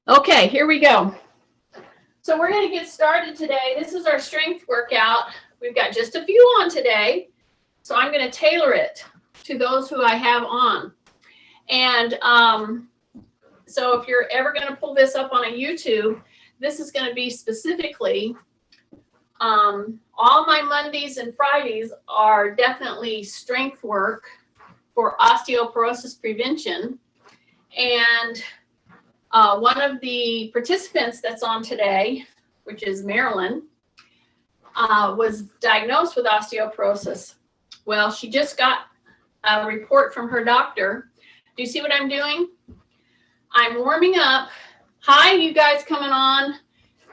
Okay, here we go. So we're going to get started today. This is our strength workout. We've got just a few on today, so I'm going to tailor it to those who I have on. And so if you're ever going to pull this up on a YouTube, this is going to be specifically, all my Mondays and Fridays are definitely strength work for osteoporosis prevention. And one of the participants that's on today, which is Marilyn, was diagnosed with osteoporosis. Well, she just got a report from her doctor. Do you see what I'm doing? I'm warming up. Hi, you guys coming on.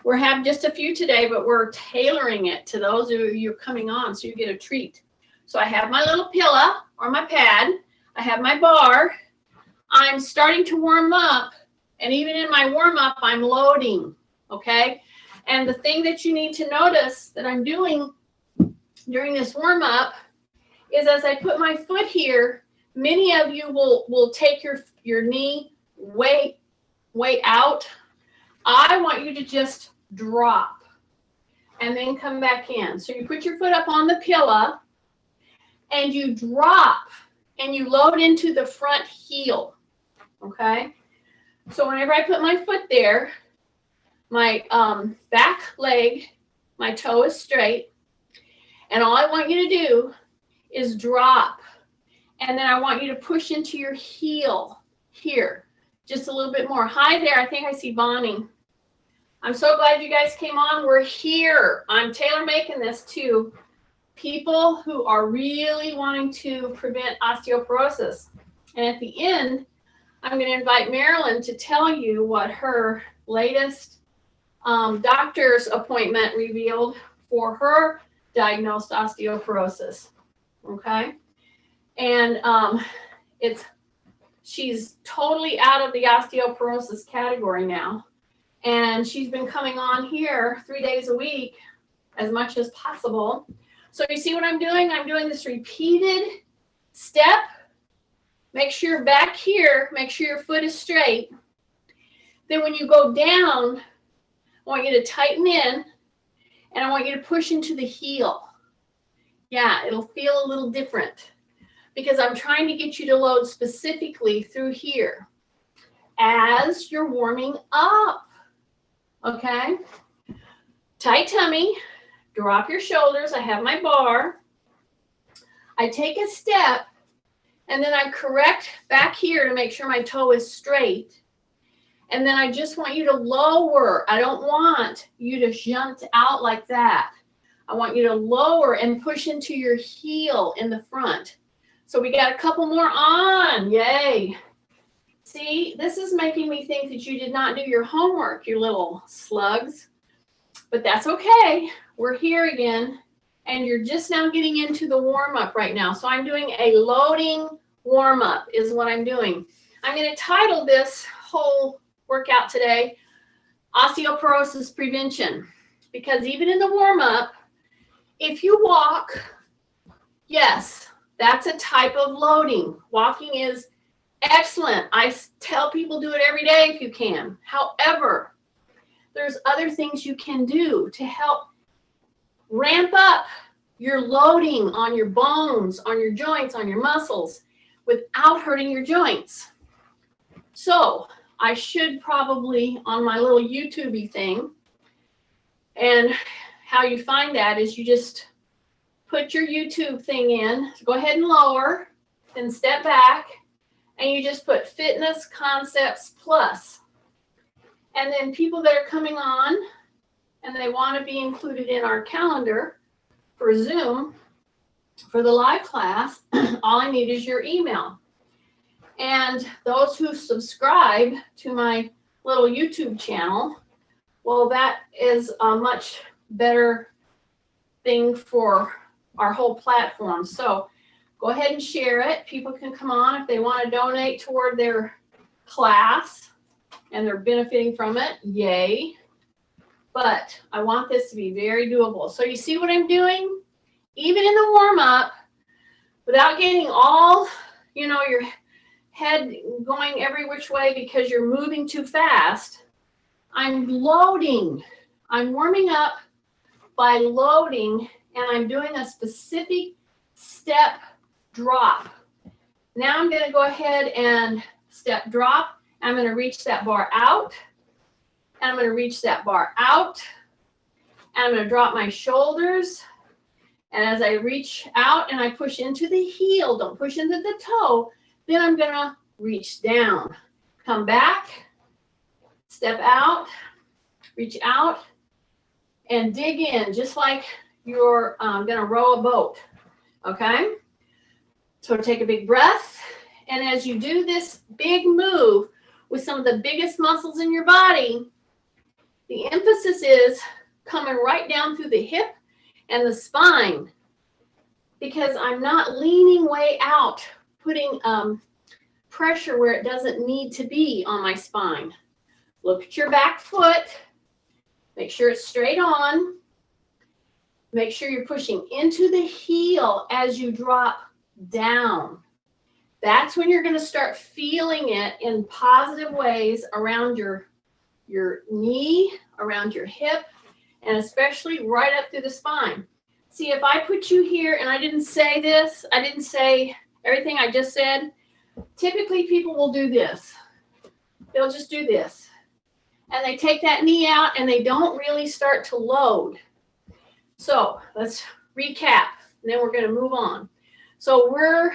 We're having just a few today, but we're tailoring it to those of you coming on so you get a treat. So I have my little pillow or my pad. I have my bar. I'm starting to warm up. And even in my warm-up, I'm loading, okay? And the thing that you need to notice that I'm doing during this warm-up is as I put my foot here, many of you will take your knee way out. I want you to just drop and then come back in. So you put your foot up on the pillow and you drop and you load into the front heel, okay? So whenever I put my foot there, my back leg, my toe is straight. And all I want you to do is drop. And then I want you to push into your heel here, just a little bit more. Hi there, I think I see Bonnie. I'm so glad you guys came on. We're here. I'm tailor making this to people who are really wanting to prevent osteoporosis. And at the end, I'm going to invite Marilyn to tell you what her latest doctor's appointment revealed for her diagnosed osteoporosis. Okay? And she's totally out of the osteoporosis category now. And she's been coming on here 3 days a week as much as possible. So you see what I'm doing? I'm doing this repeated step. Make sure you're back here, make sure your foot is straight. Then when you go down, I want you to tighten in and I want you to push into the heel. Yeah, it'll feel a little different because I'm trying to get you to load specifically through here as you're warming up, okay? Tight tummy, drop your shoulders. I have my bar. I take a step. And then I correct back here to make sure my toe is straight. And then I just want you to lower. I don't want you to jump out like that. I want you to lower and push into your heel in the front. So we got a couple more on. Yay. See, this is making me think that you did not do your homework, you little slugs. But that's okay. We're here again. And you're just now getting into the warm-up right now. So I'm doing a loading warm-up is what I'm doing. I'm going to title this whole workout today, Osteoporosis Prevention. Because even in the warm-up, if you walk, yes, that's a type of loading. Walking is excellent. I tell people do it every day if you can. However, there's other things you can do to help ramp up your loading on your bones, on your joints, on your muscles without hurting your joints. So I should probably on my little YouTube-y thing, and how you find that is you just put your YouTube thing in, go ahead and lower, then step back, and you just put Fitness Concepts Plus. And then people that are coming on and they want to be included in our calendar for Zoom, for the live class, all I need is your email. And those who subscribe to my little YouTube channel, well, that is a much better thing for our whole platform. So go ahead and share it. People can come on if they want to donate toward their class and they're benefiting from it. Yay. But I want this to be very doable. So you see what I'm doing? Even in the warm-up, without getting all, your head going every which way because you're moving too fast, I'm loading. I'm warming up by loading, and I'm doing a specific step drop. Now I'm going to go ahead and step drop. I'm going to reach that bar out, and I'm going to reach that bar out, and I'm going to drop my shoulders. And as I reach out and I push into the heel, don't push into the toe, then I'm going to reach down. Come back, step out, reach out, and dig in, just like you're going to row a boat, okay? So take a big breath, and as you do this big move with some of the biggest muscles in your body, the emphasis is coming right down through the hip and the spine, because I'm not leaning way out, putting pressure where it doesn't need to be on my spine. Look at your back foot. Make sure it's straight on. Make sure you're pushing into the heel as you drop down. That's when you're going to start feeling it in positive ways around your knee, around your hip, and especially right up through the spine. See, if I put you here, and I didn't say this, I didn't say everything I just said, typically people will do this. They'll just do this. And they take that knee out and they don't really start to load. So let's recap, and then we're going to move on. So we're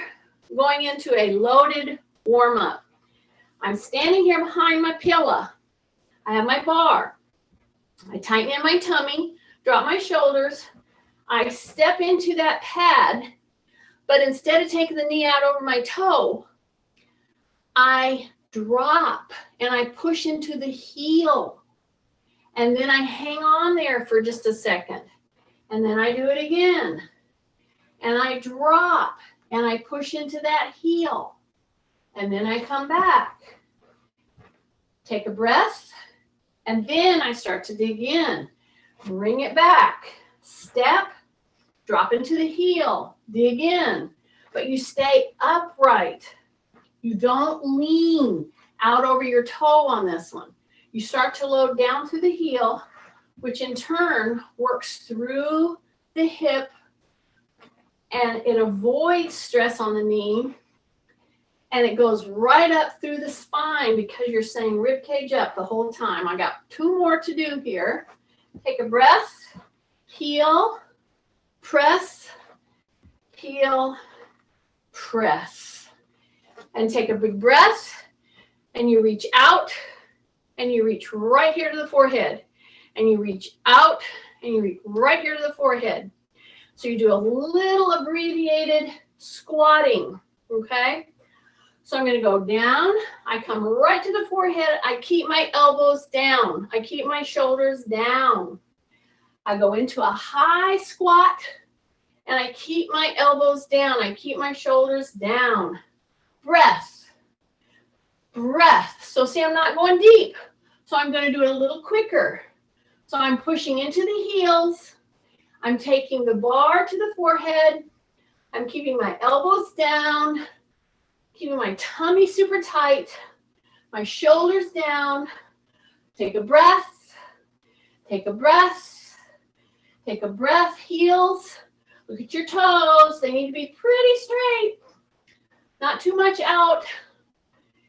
going into a loaded warm-up. I'm standing here behind my pillow. I have my bar. I tighten in my tummy, drop my shoulders. I step into that pad, but instead of taking the knee out over my toe, I drop and I push into the heel. And then I hang on there for just a second. And then I do it again. And I drop and I push into that heel. And then I come back. Take a breath. And then I start to dig in. Bring it back. Step. Drop into the heel. Dig in. But you stay upright. You don't lean out over your toe on this one. You start to load down through the heel, which in turn works through the hip, and it avoids stress on the knee, and it goes right up through the spine because you're saying rib cage up the whole time. I got 2 more to do here. Take a breath, heel, press, heel, press. And take a big breath, and you reach out, and you reach right here to the forehead. And you reach out, and you reach right here to the forehead. So you do a little abbreviated squatting, okay? So I'm going to go down. I come right to the forehead. I keep my elbows down. I keep my shoulders down. I go into a high squat, and I keep my elbows down. I keep my shoulders down. Breath. Breath. So see, I'm not going deep. So I'm going to do it a little quicker. So I'm pushing into the heels. I'm taking the bar to the forehead. I'm keeping my elbows down, keeping my tummy super tight, my shoulders down. Take a breath. Take a breath. Take a breath. Heels. Look at your toes. They need to be pretty straight. Not too much out.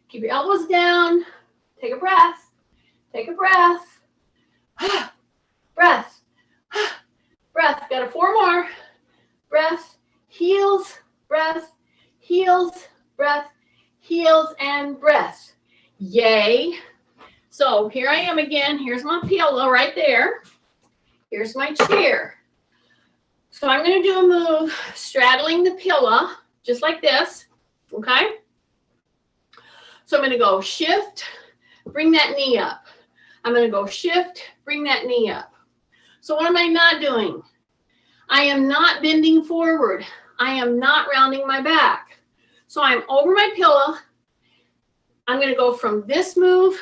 Keep your elbows down. Take a breath. Take a breath. Breath. Breath. Got a 4 more. Breath. Heels. Breath. Heels. Breath. Heels and breath. Yay. So here I am again. Here's my pillow right there. Here's my chair. So I'm going to do a move straddling the pillow, just like this. Okay? So I'm going to go shift, bring that knee up. I'm going to go shift, bring that knee up. So what am I not doing? I am not bending forward. I am not rounding my back. So I'm over my pillow. I'm going to go from this move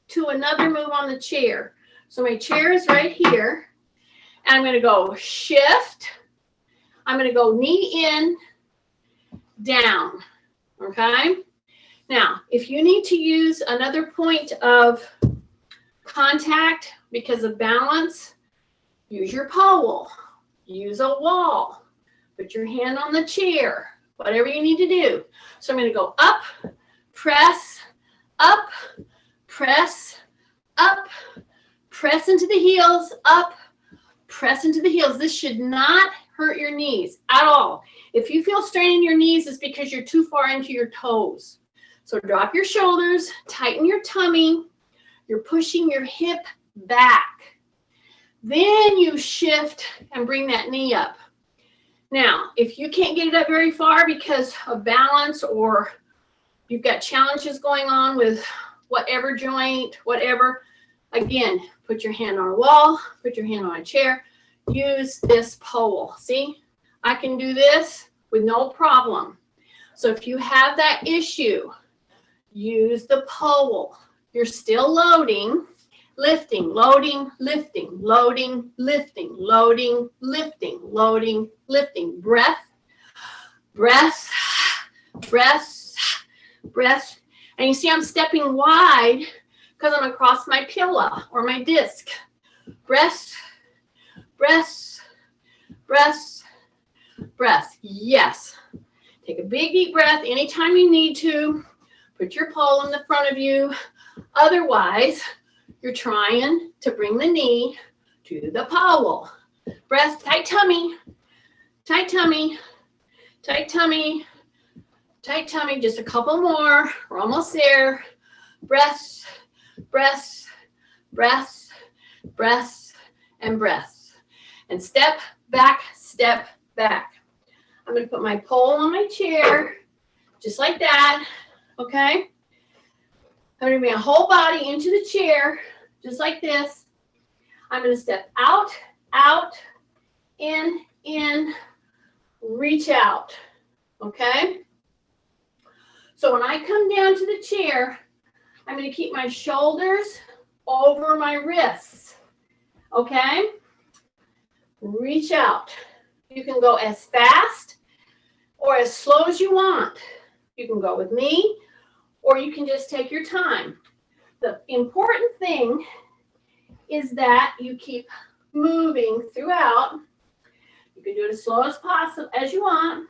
to another move on the chair. So my chair is right here. And I'm going to go shift. I'm going to go knee in, down. Okay? Now, if you need to use another point of contact because of balance, use your pole, use a wall, put your hand on the chair, whatever you need to do. So I'm going to go up, press, up, press, up, press into the heels, up, press into the heels. This should not hurt your knees at all. If you feel strain in your knees, it's because you're too far into your toes. So drop your shoulders, tighten your tummy. You're pushing your hip back. Then you shift and bring that knee up. Now, if you can't get it up very far because of balance or you've got challenges going on with whatever joint, whatever, again, put your hand on a wall, put your hand on a chair, use this pole. See, I can do this with no problem. So if you have that issue, use the pole. You're still loading, lifting, loading, lifting, loading, lifting, loading, lifting, loading, lifting. Breath, breath, breath, breath. And you see I'm stepping wide because I'm across my pillow or my disc. Breath, breath, breath, breath. Yes. Take a big deep breath anytime you need to. Put your pole in the front of you. Otherwise, you're trying to bring the knee to the pole. Breath, tight tummy, tight tummy, tight tummy, tight tummy. Just a couple more. We're almost there. Breath, breath, breath, breath, and breath. And step back, step back. I'm going to put my pole on my chair, just like that, okay? I'm going to bring my whole body into the chair, just like this. I'm going to step out, out, in, reach out, okay? So when I come down to the chair, I'm going to keep my shoulders over my wrists, okay? Reach out. You can go as fast or as slow as you want. You can go with me, or you can just take your time. The important thing is that you keep moving throughout. You can do it as slow as possible, as you want.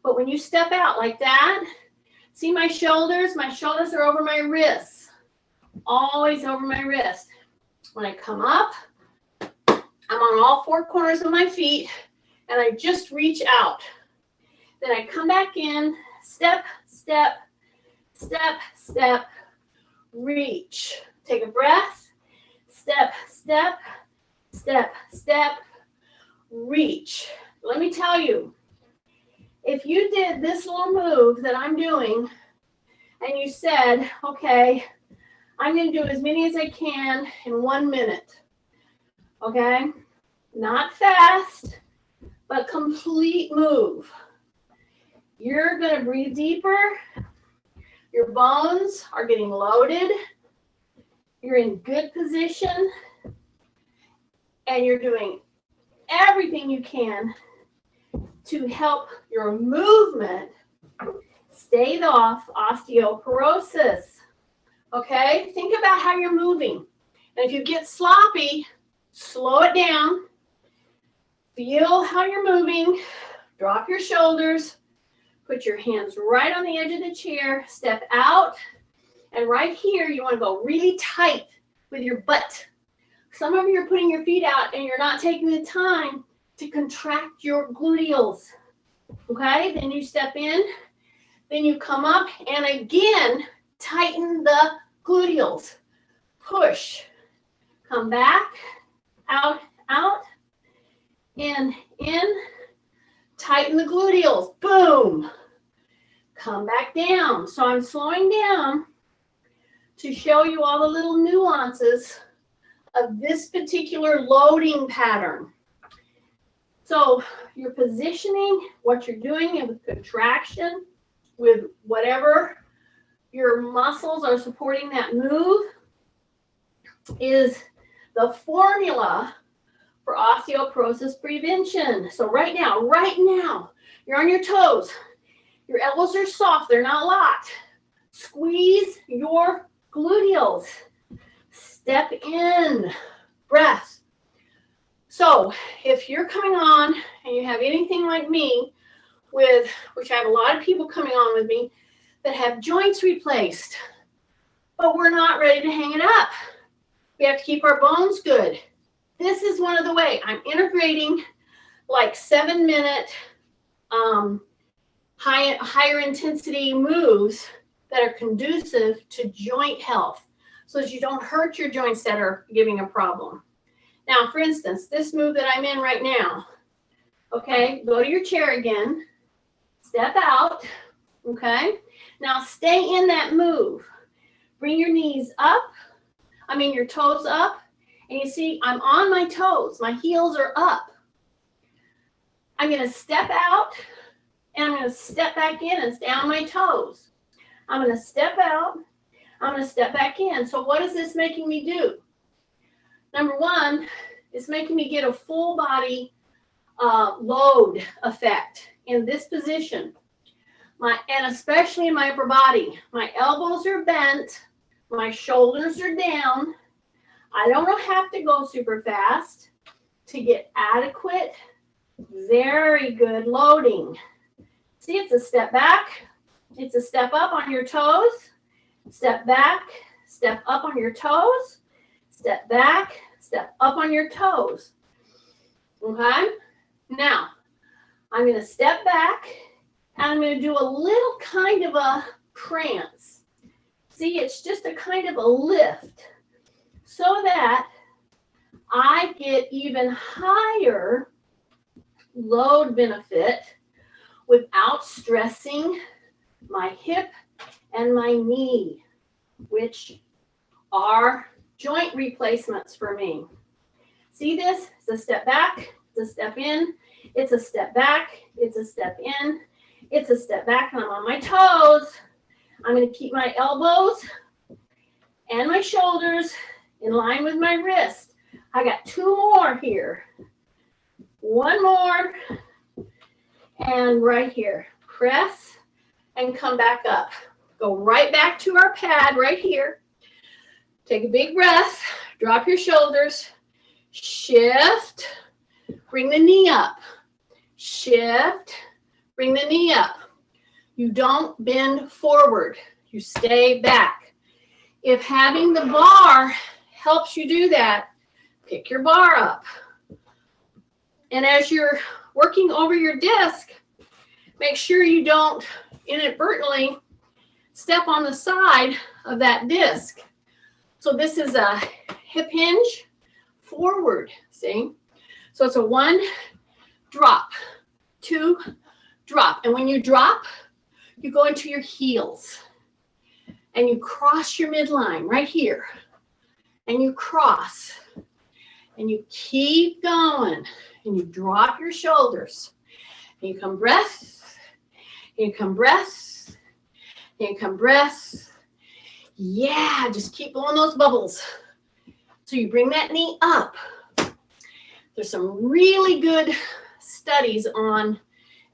But when you step out like that, see my shoulders? My shoulders are over my wrists. Always over my wrist. When I come up, I'm on all four corners of my feet, and I just reach out. Then I come back in, step, step, step, step, reach. Take a breath, step, step, step, step, reach. Let me tell you, if you did this little move that I'm doing, and you said, okay, I'm going to do as many as I can in 1 minute, okay? Not fast, but complete move. You're going to breathe deeper. Your bones are getting loaded. You're in good position. And you're doing everything you can to help your movement stave off osteoporosis. Okay? Think about how you're moving. And if you get sloppy, slow it down. Feel how you're moving. Drop your shoulders. Put your hands right on the edge of the chair. Step out. And right here, you want to go really tight with your butt. Some of you are putting your feet out and you're not taking the time to contract your gluteals. Okay? Then you step in. Then you come up and again, tighten the gluteals. Push. Come back. Out, out. In. Tighten the gluteals. Boom. Come back down. So I'm slowing down to show you all the little nuances of this particular loading pattern. So you're positioning what you're doing with contraction, with whatever your muscles are supporting that move, is the formula for osteoporosis prevention. So right now, you're on your toes. Your elbows are soft, they're not locked. Squeeze your gluteals. Step in, breath. So if you're coming on and you have anything like me with, which I have a lot of people coming on with me that have joints replaced, but we're not ready to hang it up. We have to keep our bones good. This is one of the ways I'm integrating like 7-minute higher intensity moves that are conducive to joint health so that you don't hurt your joints that are giving a problem. Now, for instance, this move that I'm in right now, okay, go to your chair again, step out, okay? Now stay in that move. Bring your knees up, your toes up, and you see I'm on my toes, my heels are up. I'm gonna step out, and I'm gonna step back in and stay on my toes. I'm gonna step out, I'm gonna step back in. So what is this making me do? Number one, it's making me get a full body load effect in this position. And especially in my upper body. My elbows are bent, my shoulders are down. I don't have to go super fast to get adequate, very good loading. See, it's a step back, it's a step up on your toes, step back, step up on your toes, step back, step up on your toes. Okay? Now, I'm going to step back and I'm going to do a little kind of a prance. See, it's just a kind of a lift so that I get even higher load benefit without stressing my hip and my knee, which are joint replacements for me. See this? It's a step back, it's a step in, it's a step back, it's a step in, it's a step back, and I'm on my toes. I'm going to keep my elbows and my shoulders in line with my wrist. I got 2 more here. 1 more, and right here. Press and come back up. Go right back to our pad right here. Take a big breath, drop your shoulders, shift, bring the knee up, shift, bring the knee up. You don't bend forward, you stay back. If having the bar helps you do that, pick your bar up. And as you're working over your disc, make sure you don't inadvertently step on the side of that disc. So this is a hip hinge forward, see? So it's a 1, drop, 2, drop. And when you drop, you go into your heels and you cross your midline right here. And you cross and you keep going and you drop your shoulders. And you come breath, and you come breath, and you come breath. Yeah, just keep blowing those bubbles. So you bring that knee up. There's some really good studies on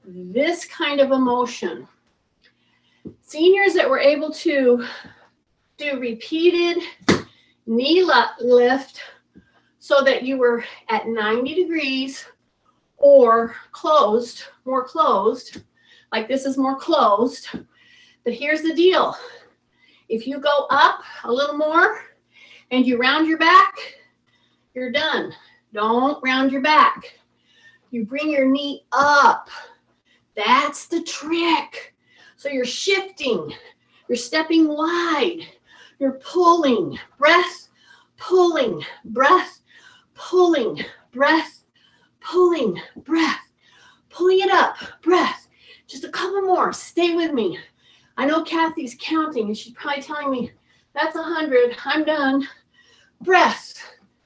this kind of a motion. Seniors that were able to do repeated knee lift so that you were at 90 degrees or closed, more closed, like this is more closed. But here's the deal. If you go up a little more and you round your back, you're done. Don't round your back. You bring your knee up. That's the trick. So you're shifting. You're stepping wide. You're pulling. Breath, pulling. Breath, pulling. Breath, pulling. Breath. Pulling it up. Breath. Just a couple more. Stay with me. I know Kathy's counting and she's probably telling me, that's 100. I'm done. Breath.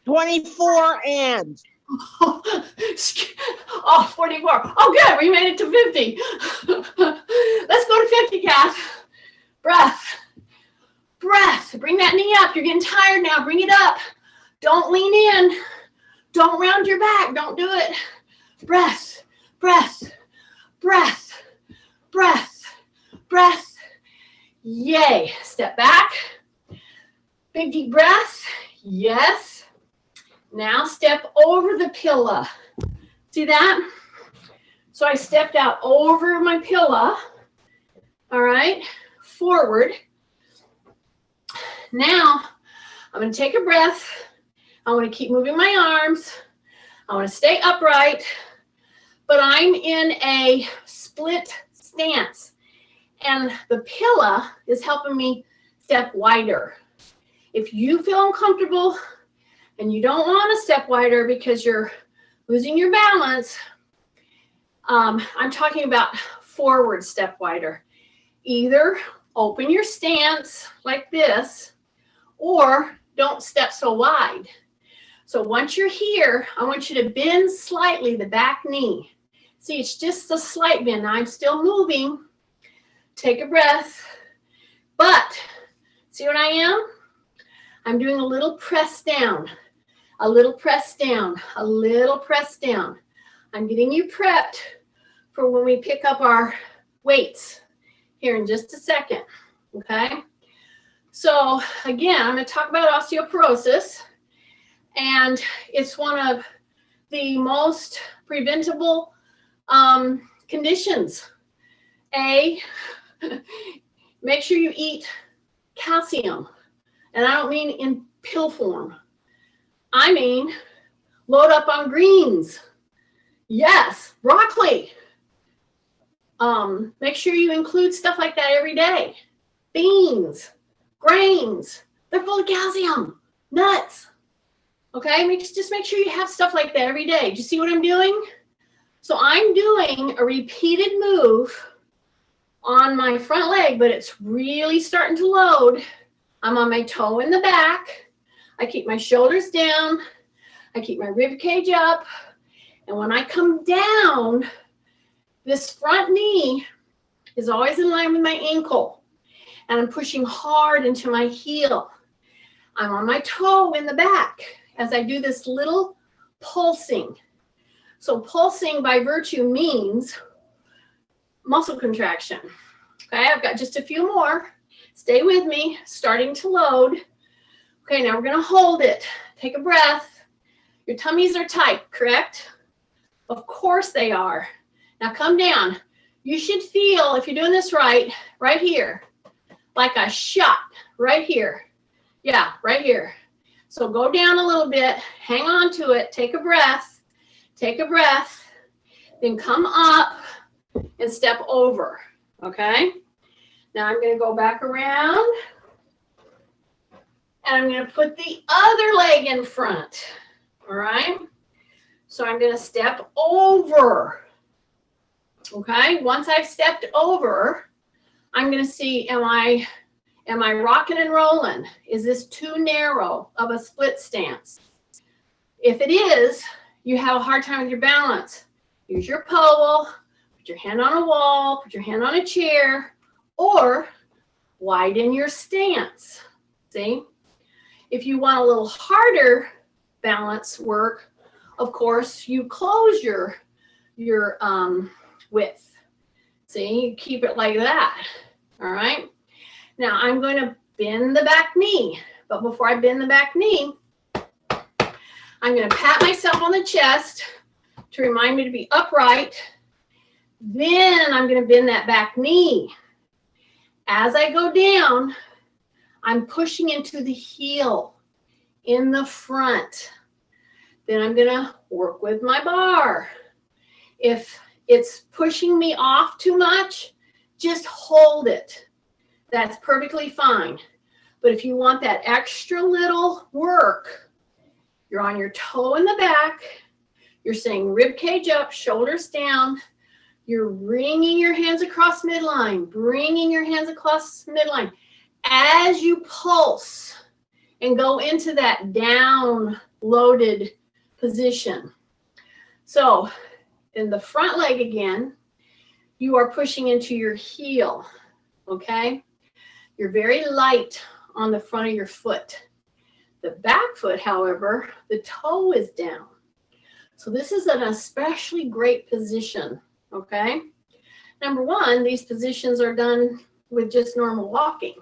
24 and. Oh, 44. Oh, good. We made it to 50. Let's go to 50, Kath. Breath. Breath. Bring that knee up. You're getting tired now. Bring it up. Don't lean in. Don't round your back. Don't do it. Breath. Breath. Breath. Breath. Breath. Yay. Step back. Big deep breath. Yes. Now step over the pillow. See that? So I stepped out over my pillow. All right, forward. Now I'm going to take a breath. I want to keep moving my arms. I want to stay upright, but I'm in a split stance, and the pillow is helping me step wider. If you feel uncomfortable and you don't want to step wider because you're losing your balance, I'm talking about forward step wider. Either open your stance like this, or don't step so wide. So once you're here, I want you to bend slightly the back knee. See, it's just a slight bend. Now I'm still moving. Take a breath. But see what I am? I'm doing a little press down, a little press down, a little press down. I'm getting you prepped for when we pick up our weights here in just a second, okay? So again, I'm going to talk about osteoporosis, and it's one of the most preventable conditions. Make sure you eat calcium, and I don't mean in pill form. I mean load up on greens. Yes, broccoli. Make sure you include stuff like that every day. Beans, grains, they're full of calcium. Nuts. Okay, just make sure you have stuff like that every day. Do you see what I'm doing? So I'm doing a repeated move on my front leg, but it's really starting to load. I'm on my toe in the back. I keep my shoulders down. I keep my rib cage up. And when I come down, this front knee is always in line with my ankle. And I'm pushing hard into my heel. I'm on my toe in the back as I do this little pulsing. So pulsing by virtue means muscle contraction. Okay, I've got just a few more. Stay with me, starting to load. Okay, now we're gonna hold it. Take a breath. Your tummies are tight, correct? Of course they are. Now come down. You should feel, if you're doing this right here, like a shot right here. Yeah, right here. So go down a little bit, hang on to it, take a breath, then come up and step over, okay? Now I'm gonna go back around, and I'm gonna put the other leg in front, all right? So I'm gonna step over, okay? Once I've stepped over, I'm gonna see, am I rocking and rolling? Is this too narrow of a split stance? If it is, you have a hard time with your balance. Use your pole, put your hand on a wall, put your hand on a chair, or widen your stance, see? If you want a little harder balance work, of course, you close your width. See, you keep it like that, all right? Now I'm going to bend the back knee, but before I bend the back knee, I'm going to pat myself on the chest to remind me to be upright. Then I'm going to bend that back knee. As I go down, I'm pushing into the heel in the front. Then I'm going to work with my bar. If it's pushing me off too much, just hold it. That's perfectly fine. But if you want that extra little work, you're on your toe in the back, you're saying rib cage up, shoulders down, you're bringing your hands across midline, bringing your hands across midline. As you pulse and go into that down loaded position. So in the front leg again, you are pushing into your heel, okay? You're very light on the front of your foot. The back foot, however, the toe is down. So this is an especially great position, okay? Number one, these positions are done with just normal walking.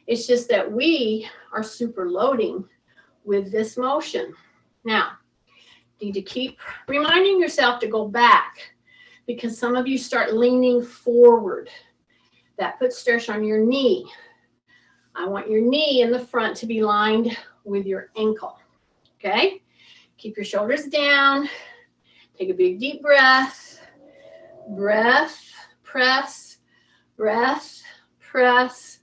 It's just that we are super loading with this motion. Now, you need to keep reminding yourself to go back because some of you start leaning forward. That puts stress on your knee. I want your knee in the front to be lined with your ankle, okay? Keep your shoulders down. Take a big deep breath. Breath, press, breath, press,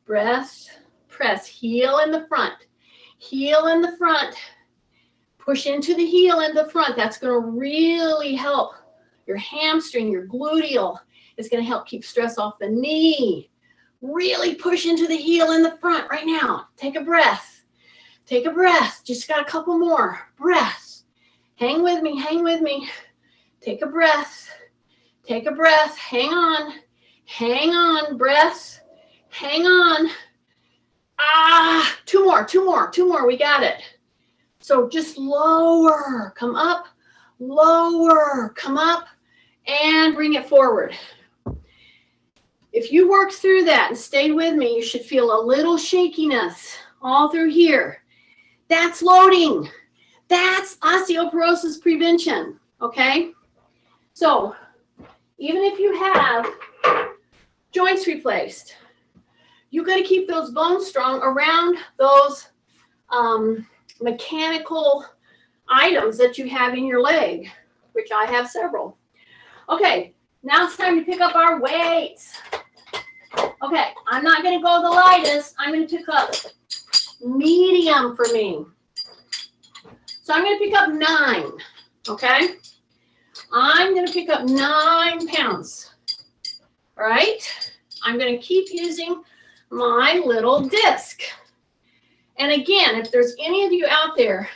breath, press. Heel in the front. Heel in the front. Push into the heel in the front. That's going to really help your hamstring, your gluteal. It's going to help keep stress off the knee. Really push into the heel in the front right now. Take a breath. Take a breath. Just got a couple more. Breath. Hang with me. Hang with me. Take a breath. Take a breath. Hang on. Hang on. Breath. Hang on. Ah, two more. We got it. So just lower. Come up. Lower. Come up. And bring it forward. If you worked through that and stayed with me, you should feel a little shakiness all through here. That's loading. That's osteoporosis prevention, okay? So even if you have joints replaced, you got to keep those bones strong around those mechanical items that you have in your leg, which I have several. Okay, now it's time to pick up our weights. Okay, I'm not going to go the lightest. I'm going to pick up medium for me. So I'm going to pick up 9, okay? I'm going to pick up 9 pounds, all right? I'm going to keep using my little disc. And again, if there's any of you out there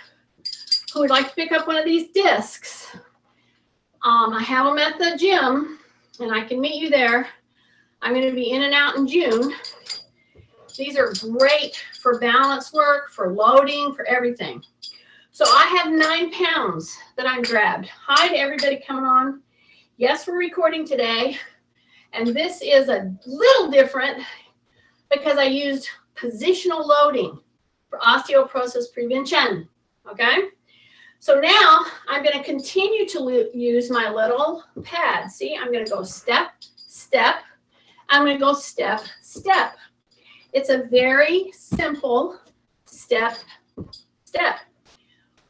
who would like to pick up one of these discs, I have them at the gym, and I can meet you there. I'm going to be in and out in June. These are great for balance work, for loading, for everything. So I have 9 pounds that I'm grabbed. Hi to everybody coming on. Yes, we're recording today. And this is a little different because I used positional loading for osteoporosis prevention. Okay? So now I'm going to continue to use my little pad. See, I'm going to go step, step. I'm going to go step, step. It's a very simple step, step.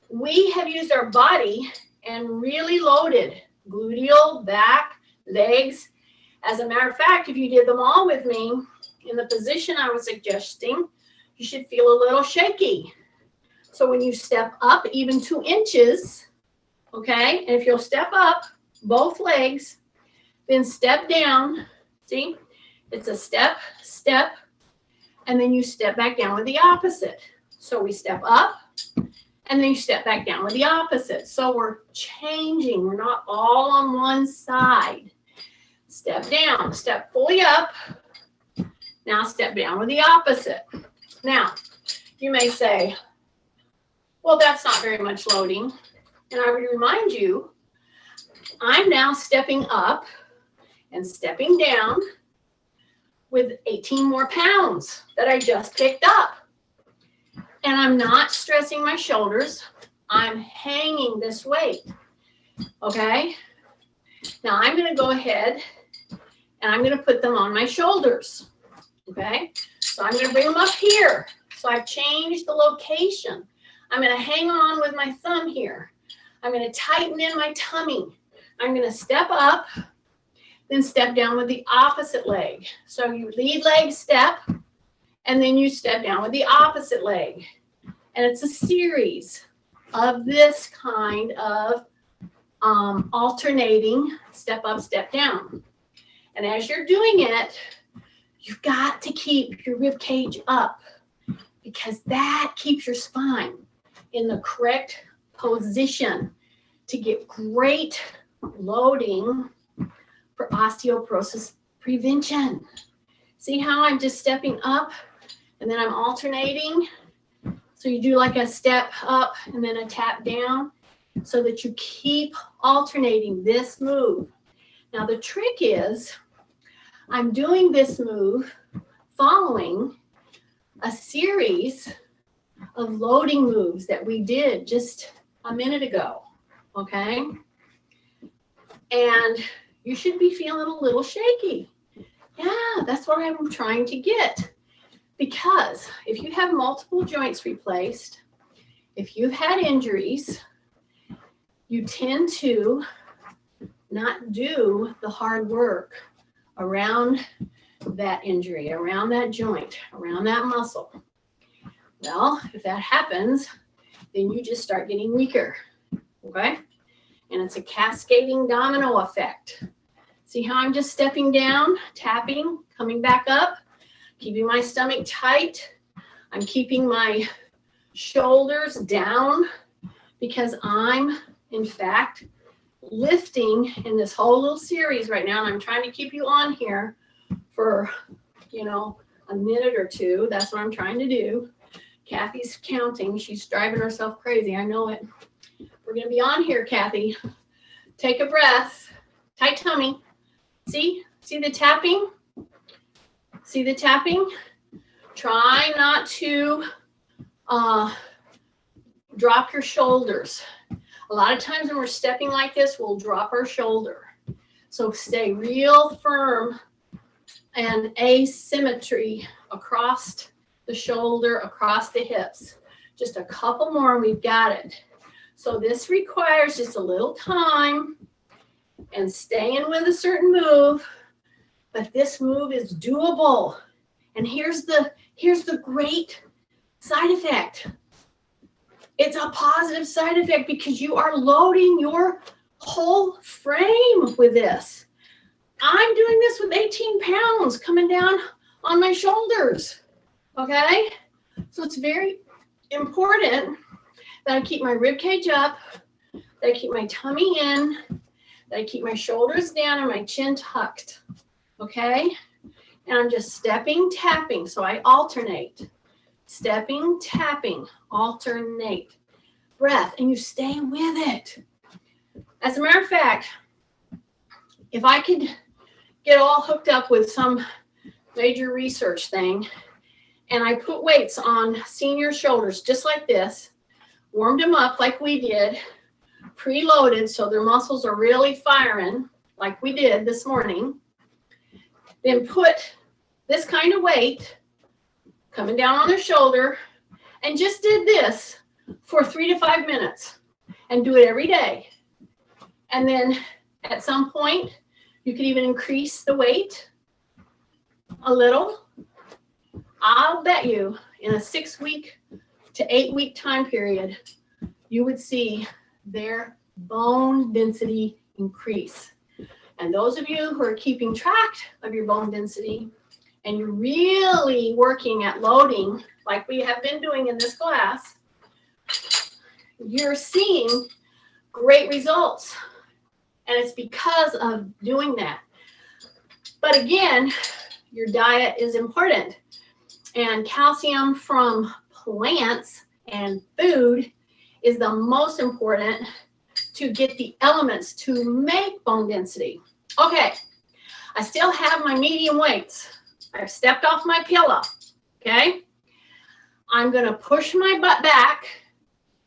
We have used our body and really loaded gluteal, back, legs. As a matter of fact, if you did them all with me in the position I was suggesting, you should feel a little shaky. So when you step up even 2 inches, okay, and if you'll step up both legs, then step down, see, it's a step, step, and then you step back down with the opposite. So we step up, and then you step back down with the opposite. So we're changing. We're not all on one side. Step down, step fully up. Now step down with the opposite. Now, you may say, well, that's not very much loading. And I would remind you, I'm now stepping up and stepping down with 18 more pounds that I just picked up. And I'm not stressing my shoulders. I'm hanging this weight, okay? Now I'm going to go ahead and I'm going to put them on my shoulders, okay? So I'm going to bring them up here. So I've changed the location. I'm going to hang on with my thumb here. I'm going to tighten in my tummy. I'm going to step up, then step down with the opposite leg. So you lead leg step, and then you step down with the opposite leg. And it's a series of this kind of alternating step up, step down. And as you're doing it, you've got to keep your rib cage up because that keeps your spine in the correct position to get great loading for osteoporosis prevention. See how I'm just stepping up and then I'm alternating? So you do like a step up and then a tap down so that you keep alternating this move. Now the trick is I'm doing this move following a series of loading moves that we did just a minute ago, okay? And you should be feeling a little shaky. Yeah, that's what I'm trying to get. Because if you have multiple joints replaced, if you've had injuries, you tend to not do the hard work around that injury, around that joint, around that muscle. Well, if that happens, then you just start getting weaker, okay? And it's a cascading domino effect. See how I'm just stepping down, tapping, coming back up, keeping my stomach tight. I'm keeping my shoulders down because I'm, in fact, lifting in this whole little series right now. And I'm trying to keep you on here for, a minute or two. That's what I'm trying to do. Kathy's counting. She's driving herself crazy. I know it. We're going to be on here, Kathy. Take a breath. Tight tummy. See the tapping? See the tapping? Try not to drop your shoulders. A lot of times when we're stepping like this, we'll drop our shoulder. So stay real firm and asymmetry across the shoulder, across the hips. Just a couple more and we've got it. So this requires just a little time and staying with a certain move, but this move is doable. And here's the great side effect. It's a positive side effect because you are loading your whole frame with this. I'm doing this with 18 pounds coming down on my shoulders, okay? So it's very important that I keep my rib cage up, that I keep my tummy in, that I keep my shoulders down and my chin tucked, okay? And I'm just stepping, tapping, so I alternate. Stepping, tapping, alternate. Breath, and you stay with it. As a matter of fact, if I could get all hooked up with some major research thing, and I put weights on senior shoulders just like this, warmed them up like we did, preloaded so their muscles are really firing like we did this morning, then put this kind of weight coming down on their shoulder and just did this for 3 to 5 minutes and do it every day. And then at some point, you could even increase the weight a little. I'll bet you in a 6-week to 8-week time period, you would see their bone density increase. And those of you who are keeping track of your bone density and you're really working at loading like we have been doing in this class, you're seeing great results. And it's because of doing that. But again, your diet is important. And calcium from plants and food is the most important to get the elements to make bone density. Okay, I still have my medium weights. I've stepped off my pillow, okay? I'm gonna push my butt back,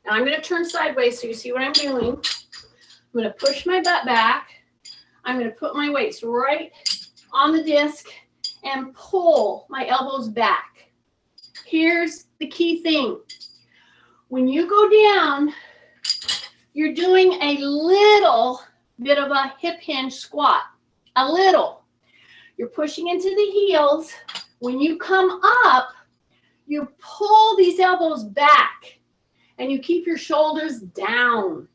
and I'm gonna turn sideways so you see what I'm doing. I'm gonna push my butt back. I'm gonna put my weights right on the disc and pull my elbows back. Here's the key thing. When you go down, you're doing a little bit of a hip hinge squat, a little. You're pushing into the heels. When you come up, you pull these elbows back and you keep your shoulders down.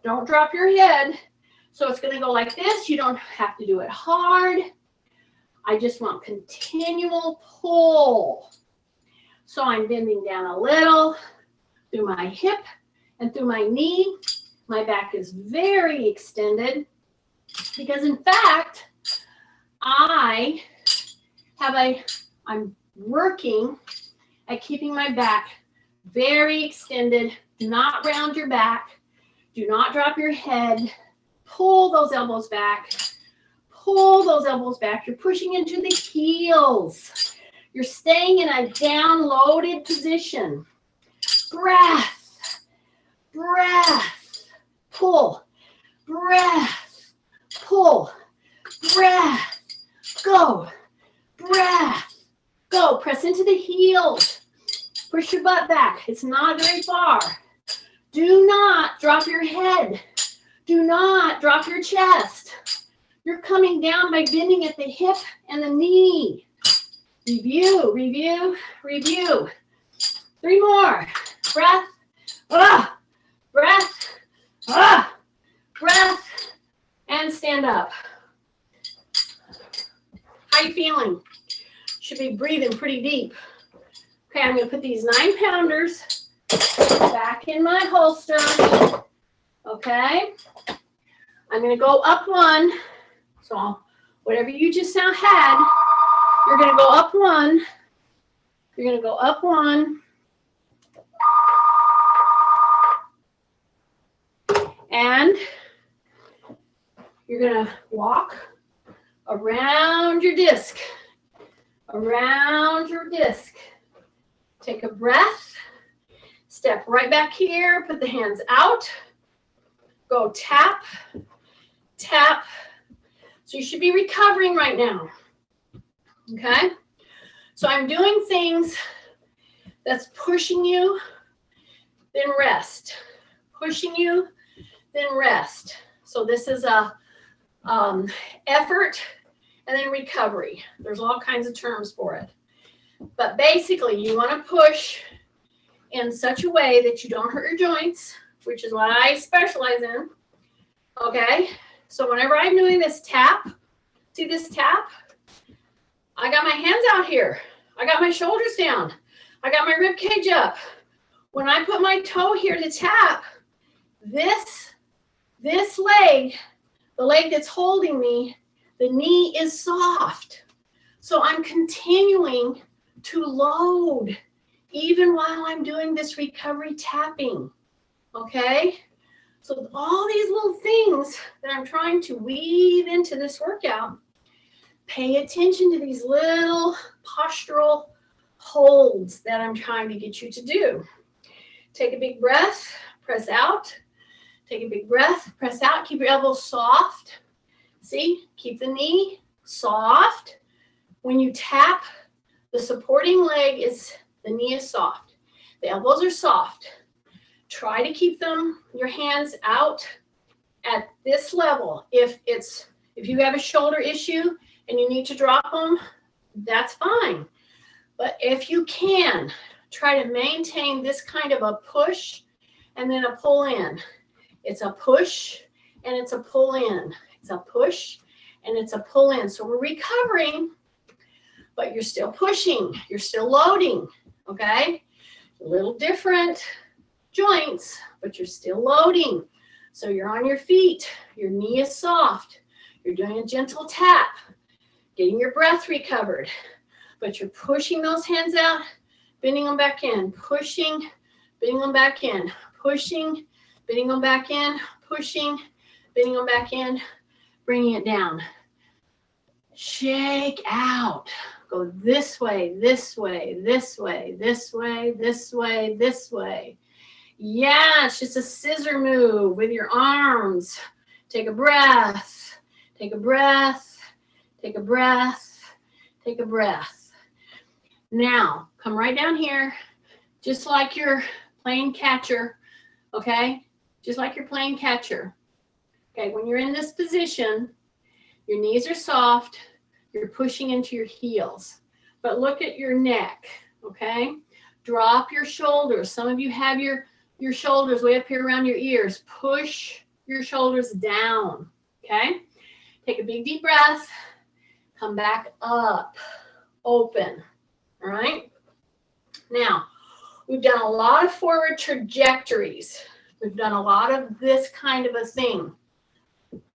Don't drop your head. So it's going to go like this. You don't have to do it hard. I just want continual pull. So I'm bending down a little through my hip and through my knee. My back is very extended because in fact, I'm working at keeping my back very extended. Do not round your back. Do not drop your head. Pull those elbows back. Pull those elbows back. You're pushing into the heels. You're staying in a down-loaded position. breath, breath, pull, breath, pull, breath, go, breath, go. Press into the heels. Push your butt back. It's not very far. Do not drop your head. Do not drop your chest. You're coming down by bending at the hip and the knee. Review, review, review. 3 more. Breath, breath, breath, and stand up. How you feeling? Should be breathing pretty deep. Okay, I'm going to put these 9-pounders back in my holster. Okay. I'm going to go up 1. So whatever you just now had, you're going to go up 1. You're going to go up 1. And you're going to walk around your disc. Around your disc. Take a breath. Step right back here. Put the hands out. Go tap, tap. So you should be recovering right now. Okay? So I'm doing things that's pushing you, then rest. Pushing you, then rest. So this is a effort and then recovery. There's all kinds of terms for it. But basically, you want to push in such a way that you don't hurt your joints, which is what I specialize in. Okay? So whenever I'm doing this tap, see this tap? I got my hands out here. I got my shoulders down. I got my rib cage up. When I put my toe here to tap, this leg, the leg that's holding me, the knee is soft. So I'm continuing to load even while I'm doing this recovery tapping. Okay? So all these little things that I'm trying to weave into this workout, pay attention to these little postural holds that I'm trying to get you to do. Take a big breath, press out. Take a big breath, press out. Keep your elbows soft. See, keep the knee soft. When you tap, the supporting leg is, the knee is soft. The elbows are soft. Try to keep your hands out at this level. If you have a shoulder issue and you need to drop them, that's fine. But if you can, try to maintain this kind of a push and then a pull in. It's a push and it's a pull in. It's a push and it's a pull in. So we're recovering, but you're still pushing. You're still loading, okay? A little different joints, but you're still loading. So you're on your feet. Your knee is soft. You're doing a gentle tap, getting your breath recovered. But you're pushing those hands out, bending them back in, pushing, bending them back in, pushing, bending them back in, pushing, bending them back in, bringing it down. Shake out. Go this way, this way, this way, this way, this way, this way. Yeah, it's just a scissor move with your arms. Take a breath, take a breath, take a breath, take a breath. Now, come right down here, just like you're playing catcher, okay? Just like you're playing catcher. Okay, when you're in this position, your knees are soft, you're pushing into your heels. But look at your neck, okay? Drop your shoulders. Some of you have your shoulders way up here around your ears. Push your shoulders down, okay? Take a big deep breath. Come back up, open, all right? Now, we've done a lot of forward trajectories. We've done a lot of this kind of a thing,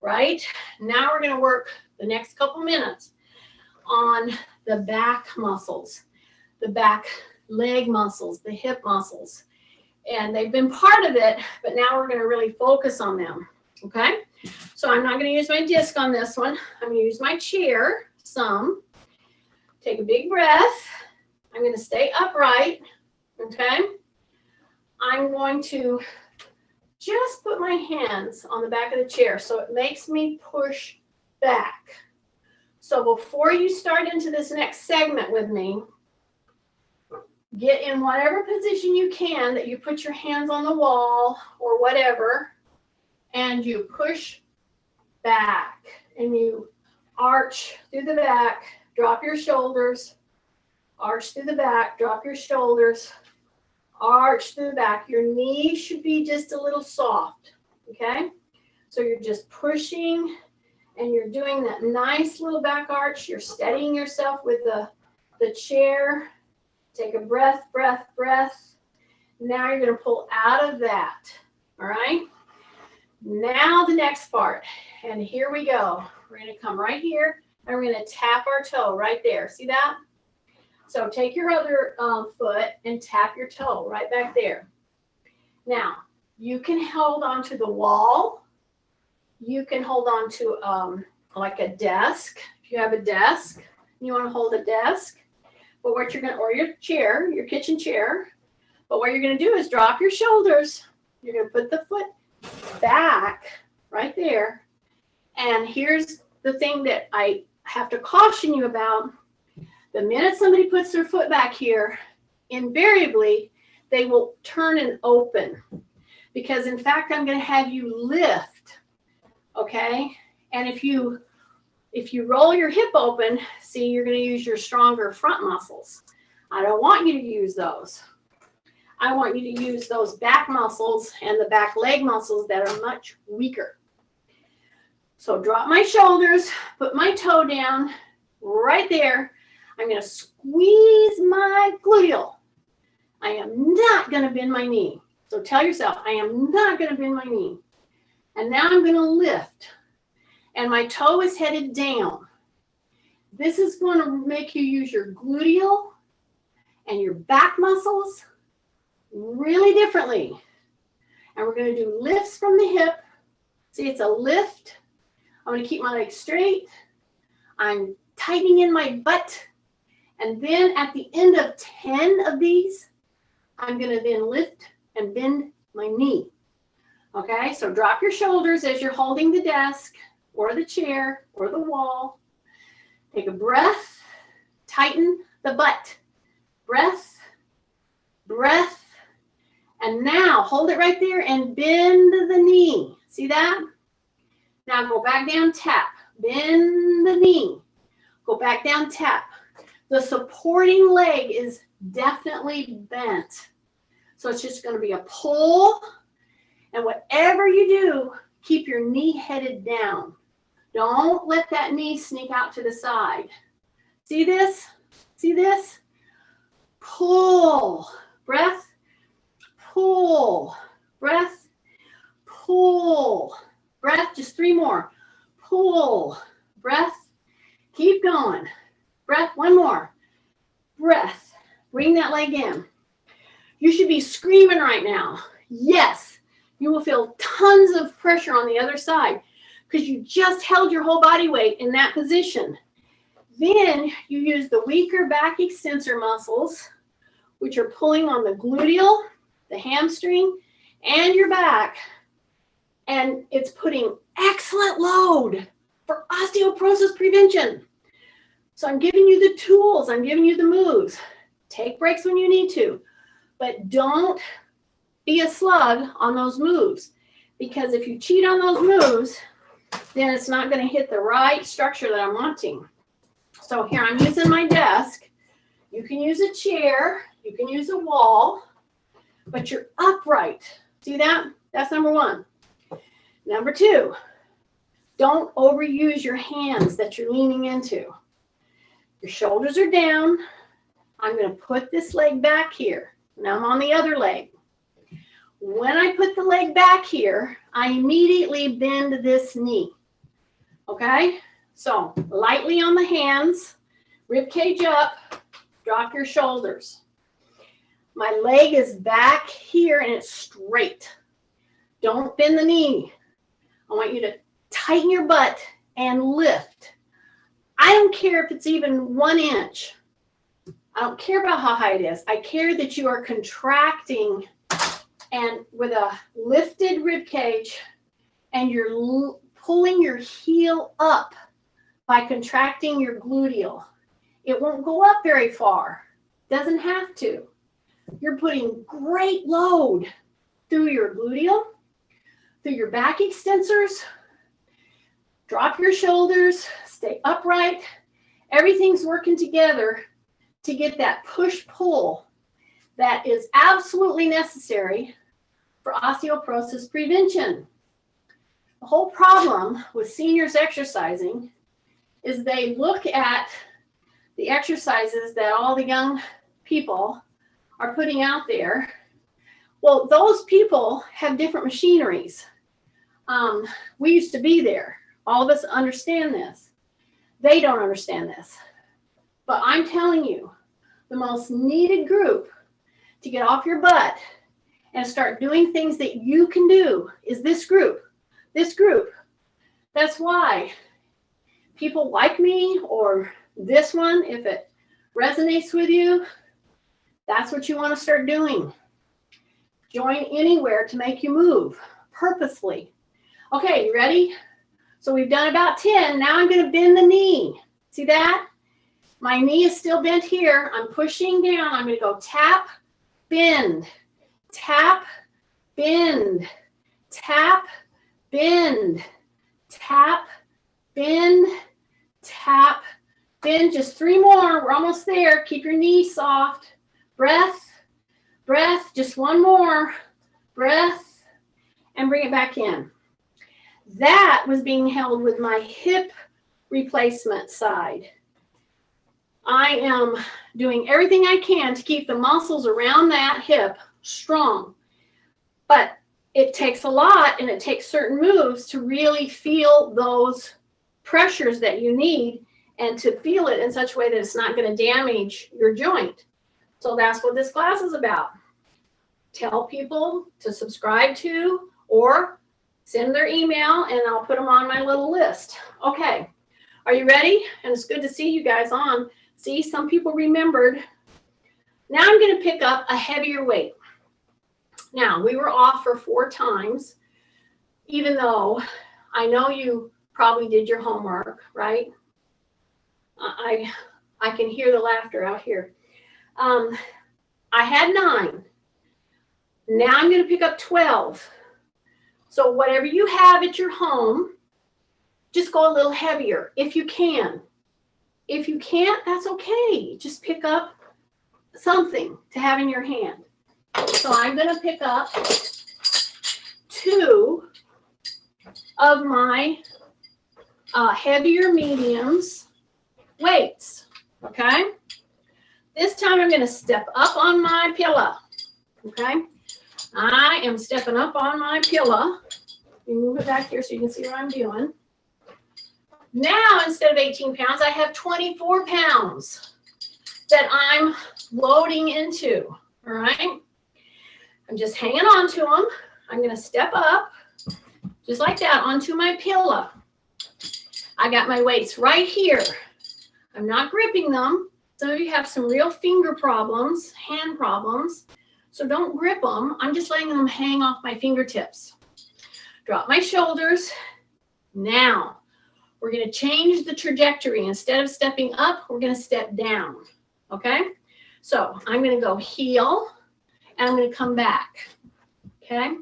right? Now we're going to work the next couple minutes on the back muscles, the back leg muscles, the hip muscles. And they've been part of it, but now we're going to really focus on them, okay? So I'm not going to use my disc on this one. I'm going to use my chair some. Take a big breath. I'm going to stay upright, okay? I'm going to just put my hands on the back of the chair so it makes me push back. So before you start into this next segment with me, get in whatever position you can that you put your hands on the wall or whatever, and you push back and you arch through the back, drop your shoulders, arch through the back, drop your shoulders, arch through the back. Your knees should be just a little soft, okay? So you're just pushing and you're doing that nice little back arch. You're steadying yourself with the chair. Take a breath, breath, breath. Now you're going to pull out of that, all right? Now the next part, and here we go. We're going to come right here, and we're going to tap our toe right there. See that? So take your other foot and tap your toe right back there. Now, you can hold on to the wall. You can hold on to like a desk. If you have a desk, you want to hold a desk. But what you're going to, or your chair, your kitchen chair. But what you're going to do is drop your shoulders. You're going to put the foot back right there. And here's the thing that I have to caution you about. The minute somebody puts their foot back here, invariably, they will turn and open. Because in fact, I'm going to have you lift, okay? And if you roll your hip open, see, you're going to use your stronger front muscles. I don't want you to use those. I want you to use those back muscles and the back leg muscles that are much weaker. So drop my shoulders, put my toe down right there. I'm going to squeeze my gluteal. I am not going to bend my knee. So tell yourself, I am not going to bend my knee. And now I'm going to lift. And my toe is headed down. This is going to make you use your gluteal and your back muscles really differently. And we're going to do lifts from the hip. See, it's a lift. I'm going to keep my legs straight. I'm tightening in my butt. And then at the end of 10 of these, I'm going to then lift and bend my knee. Okay, so drop your shoulders as you're holding the desk or the chair or the wall. Take a breath, tighten the butt. Breath, breath, and now hold it right there and bend the knee. See that? Now go back down, tap, bend the knee. Go back down, tap. The supporting leg is definitely bent. So it's just going to be a pull. And whatever you do, keep your knee headed down. Don't let that knee sneak out to the side. See this? See this? Pull. Breath. Pull. Breath. Pull. Breath. Just 3 more. Pull. Breath. Keep going. Breath. 1 more. Breath. Bring that leg in. You should be screaming right now. Yes. You will feel tons of pressure on the other side because you just held your whole body weight in that position. Then you use the weaker back extensor muscles, which are pulling on the gluteal, the hamstring, and your back. And it's putting excellent load for osteoporosis prevention. So I'm giving you the tools. I'm giving you the moves. Take breaks when you need to, but don't be a slug on those moves, because if you cheat on those moves, then it's not going to hit the right structure that I'm wanting. So here I'm using my desk. You can use a chair, you can use a wall, but you're upright. See that? That's number 1. Number 2, don't overuse your hands that you're leaning into. Your shoulders are down. I'm going to put this leg back here. Now I'm on the other leg. When I put the leg back here, I immediately bend this knee. Okay? So lightly on the hands, rib cage up, drop your shoulders. My leg is back here and it's straight. Don't bend the knee. I want you to tighten your butt and lift. I don't care if it's even 1 inch. I don't care about how high it is. I care that you are contracting and with a lifted rib cage, and you're pulling your heel up by contracting your gluteal. It won't go up very far. Doesn't have to. You're putting great load through your gluteal, through your back extensors. Drop your shoulders, stay upright. Everything's working together to get that push-pull that is absolutely necessary for osteoporosis prevention. The whole problem with seniors exercising is they look at the exercises that all the young people are putting out there. Well, those people have different machineries. We used to be there. All of us understand this. They don't understand this. But I'm telling you, the most needed group to get off your butt and start doing things that you can do is this group. This group. That's why people like me, or this one, if it resonates with you, that's what you want to start doing. Join anywhere to make you move purposely. Okay, you ready? So we've done about 10. Now I'm going to bend the knee. See that? My knee is still bent here. I'm pushing down. I'm going to go tap, bend, tap, bend, tap, bend, tap, bend, tap, bend. Just 3 more. We're almost there. Keep your knee soft. Breath, breath. Just 1 more. Breath, and bring it back in. That was being held with my hip replacement side. I am doing everything I can to keep the muscles around that hip strong. But it takes a lot, and it takes certain moves to really feel those pressures that you need, and to feel it in such a way that it's not going to damage your joint. So that's what this class is about. Tell people to subscribe to, or send their email, and I'll put them on my little list. Okay, are you ready? And it's good to see you guys on. See, some people remembered. Now I'm going to pick up a heavier weight. Now, we were off for 4 times, even though I know you probably did your homework, right? I can hear the laughter out here. I had 9. Now I'm going to pick up 12. So whatever you have at your home, just go a little heavier if you can. If you can't, that's okay. Just pick up something to have in your hand. So I'm going to pick up 2 of my heavier mediums weights, okay? This time I'm going to step up on my pillow, okay? I am stepping up on my pillow. Let me move it back here so you can see what I'm doing. Now, instead of 18 pounds, I have 24 pounds that I'm loading into, all right? I'm just hanging on to them. I'm going to step up, just like that, onto my pillow. I got my weights right here. I'm not gripping them. Some of you have some real finger problems, hand problems, so don't grip them. I'm just letting them hang off my fingertips. Drop my shoulders. Now, we're going to change the trajectory. Instead of stepping up, we're going to step down, okay? So I'm going to go heel, and I'm going to come back, okay?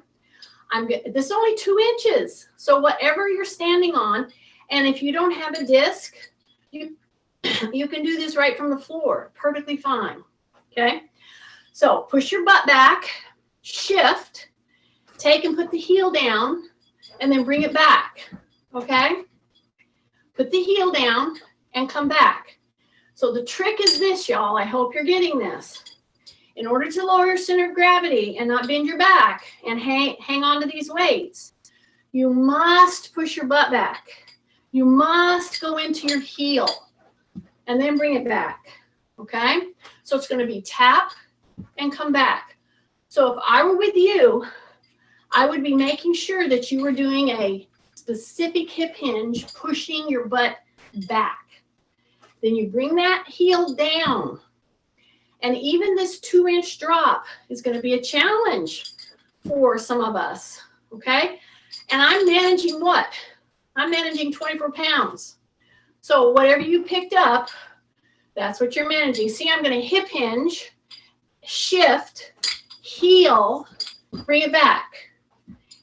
This is only 2 inches, so whatever you're standing on, and if you don't have a disc, you can do this right from the floor, perfectly fine, okay? So push your butt back, shift, take and put the heel down, and then bring it back, okay? Put the heel down and come back. So the trick is this, y'all. I hope you're getting this. In order to lower your center of gravity and not bend your back and hang on to these weights, you must push your butt back. You must go into your heel and then bring it back, okay? So it's going to be tap and come back. So if I were with you, I would be making sure that you were doing a specific hip hinge, pushing your butt back. Then you bring that heel down. And even this 2-inch drop is going to be a challenge for some of us, okay? And I'm managing what? I'm managing 24 pounds. So whatever you picked up, that's what you're managing. See, I'm going to hip hinge, shift, heel, bring it back.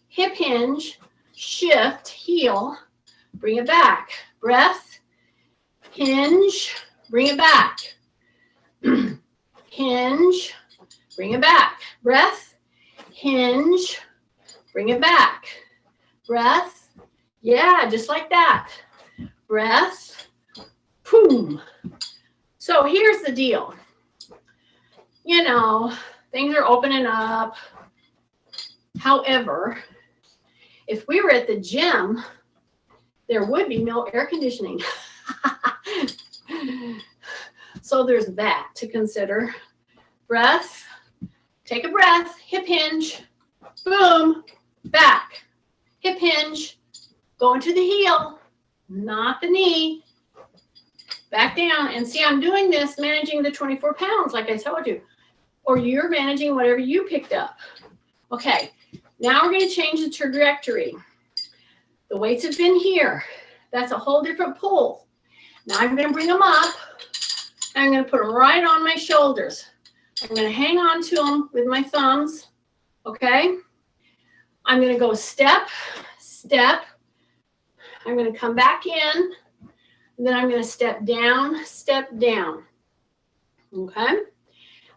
Hip hinge, shift, heel, bring it back. Breath, hinge, bring it back. Hinge, bring it back. Breath, hinge, bring it back. Breath, yeah, just like that. Breath, boom. So here's the deal. You know, things are opening up. However, if we were at the gym, there would be no air conditioning. So there's that to consider. Breath, take a breath, hip hinge, boom, back. Hip hinge, go into the heel, not the knee. Back down, and see, I'm doing this managing the 24 pounds, like I told you. Or you're managing whatever you picked up. Okay, now we're going to change the trajectory. The weights have been here. That's a whole different pull. Now I'm going to bring them up. I'm going to put them right on my shoulders. I'm going to hang on to them with my thumbs. Okay? I'm going to go step, step. I'm going to come back in. And then I'm going to step down, step down. Okay?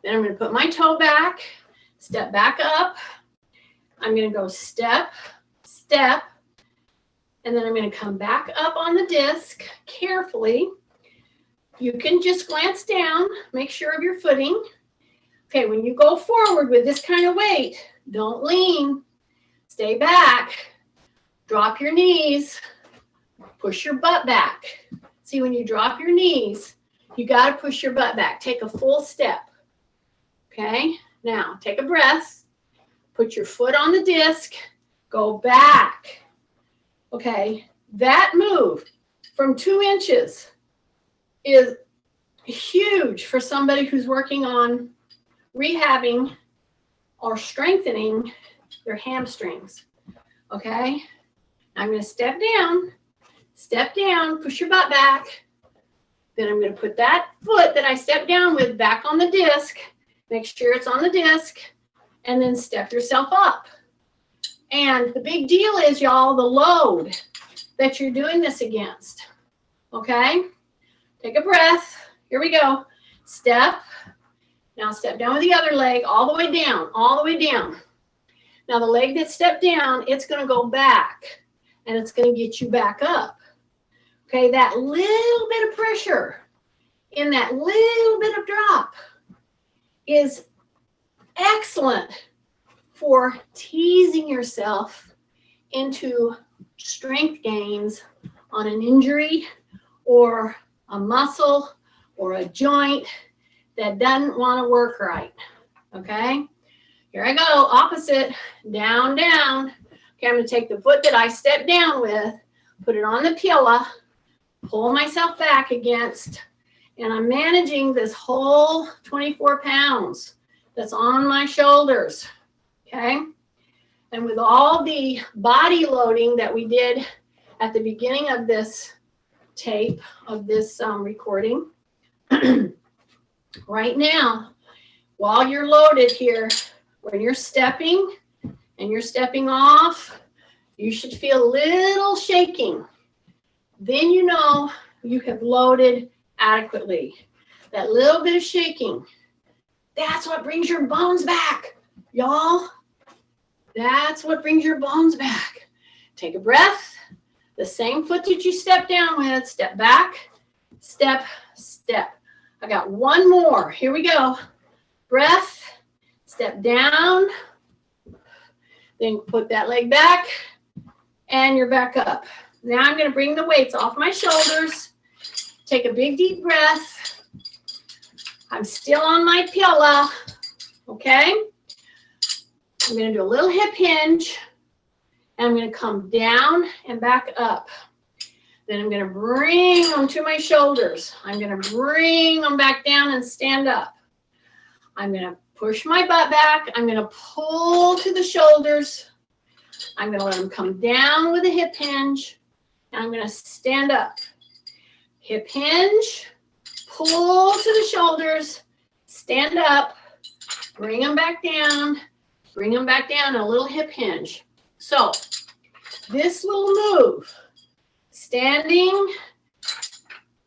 Then I'm going to put my toe back, step back up. I'm going to go step, step. And then I'm going to come back up on the disc carefully. You can just glance down, make sure of your footing. Okay, when you go forward with this kind of weight, don't lean. Stay back. Drop your knees. Push your butt back. See, when you drop your knees, you got to push your butt back. Take a full step. Okay, now take a breath. Put your foot on the disc. Go back. Okay, that move from 2 inches is huge for somebody who's working on rehabbing or strengthening their hamstrings. Okay, I'm going to step down, push your butt back. Then I'm going to put that foot that I stepped down with back on the disc. Make sure it's on the disc, and then step yourself up. And the big deal is, y'all, the load that you're doing this against. Okay? Take a breath. Here we go. Step. Now step down with the other leg all the way down, all the way down. Now the leg that stepped down, it's going to go back, and it's going to get you back up. Okay, that little bit of pressure in that little bit of drop is excellent for teasing yourself into strength gains on an injury or a muscle or a joint that doesn't want to work right. Okay, here I go, opposite, down, down. Okay, I'm going to take the foot that I stepped down with, put it on the pillow, pull myself back against, and I'm managing this whole 24 pounds that's on my shoulders. Okay, and with all the body loading that we did at the beginning of this tape, of this recording, right now, while you're loaded here, when you're stepping and you're stepping off, you should feel a little shaking. Then you know you have loaded adequately. That little bit of shaking, that's what brings your bones back, y'all. That's what brings your bones back. Take a breath. The same foot that you stepped down with, step back, step, step. I got one more. Here we go. Breath, step down, then put that leg back, and you're back up. Now I'm going to bring the weights off my shoulders. Take a big deep breath. I'm still on my pillow. Okay? I'm going to do a little hip hinge. And I'm going to come down and back up. Then I'm going to bring them to my shoulders. I'm going to bring them back down and stand up. I'm going to Push my butt back. I'm going to pull to the shoulders. I'm going to let them come down with a hip hinge. And I'm going to stand up. Hip hinge, pull to the shoulders, stand up, bring them back down, a little hip hinge. So this little move, standing,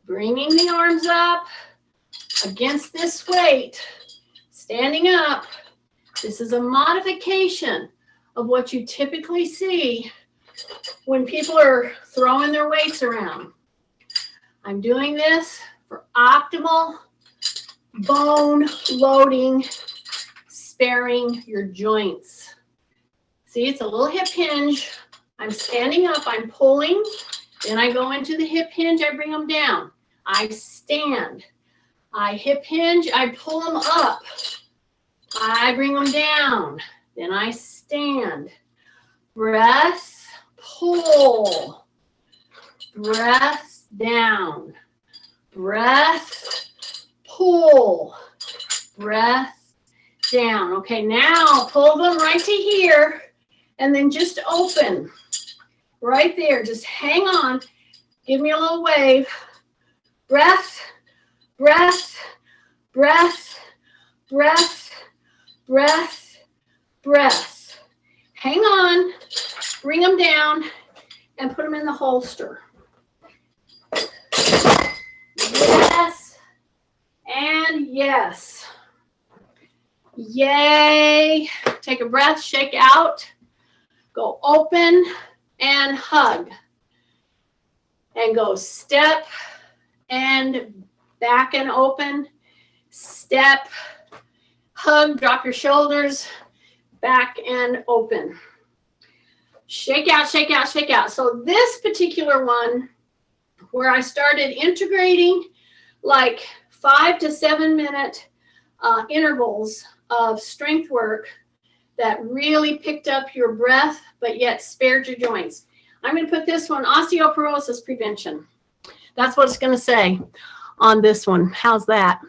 bringing the arms up against this weight, standing up. This is a modification of what you typically see when people are throwing their weights around. I'm doing this for optimal bone loading, sparing your joints. See, it's a little hip hinge. I'm standing up, I'm pulling, then I go into the hip hinge, I bring them down. I stand, I hip hinge, I pull them up. I bring them down, then I stand. Breath, pull. Breath, down. Breath, pull. Breath, down. Okay, now pull them right to here and then just open. Right there, just hang on. Give me a little wave. Breath, breath, breath, breath, breath, breath. Hang on, bring them down and put them in the holster. Yes, and yes. Yay. Take a breath, shake out, go open and hug. And go step and back and open, step, hug, drop your shoulders, back and open. Shake out, shake out, shake out. So this particular one, where I started integrating like 5 to 7 minute intervals of strength work that really picked up your breath, but yet spared your joints. I'm going to put this one, osteoporosis prevention. That's what it's going to say on this one. How's that?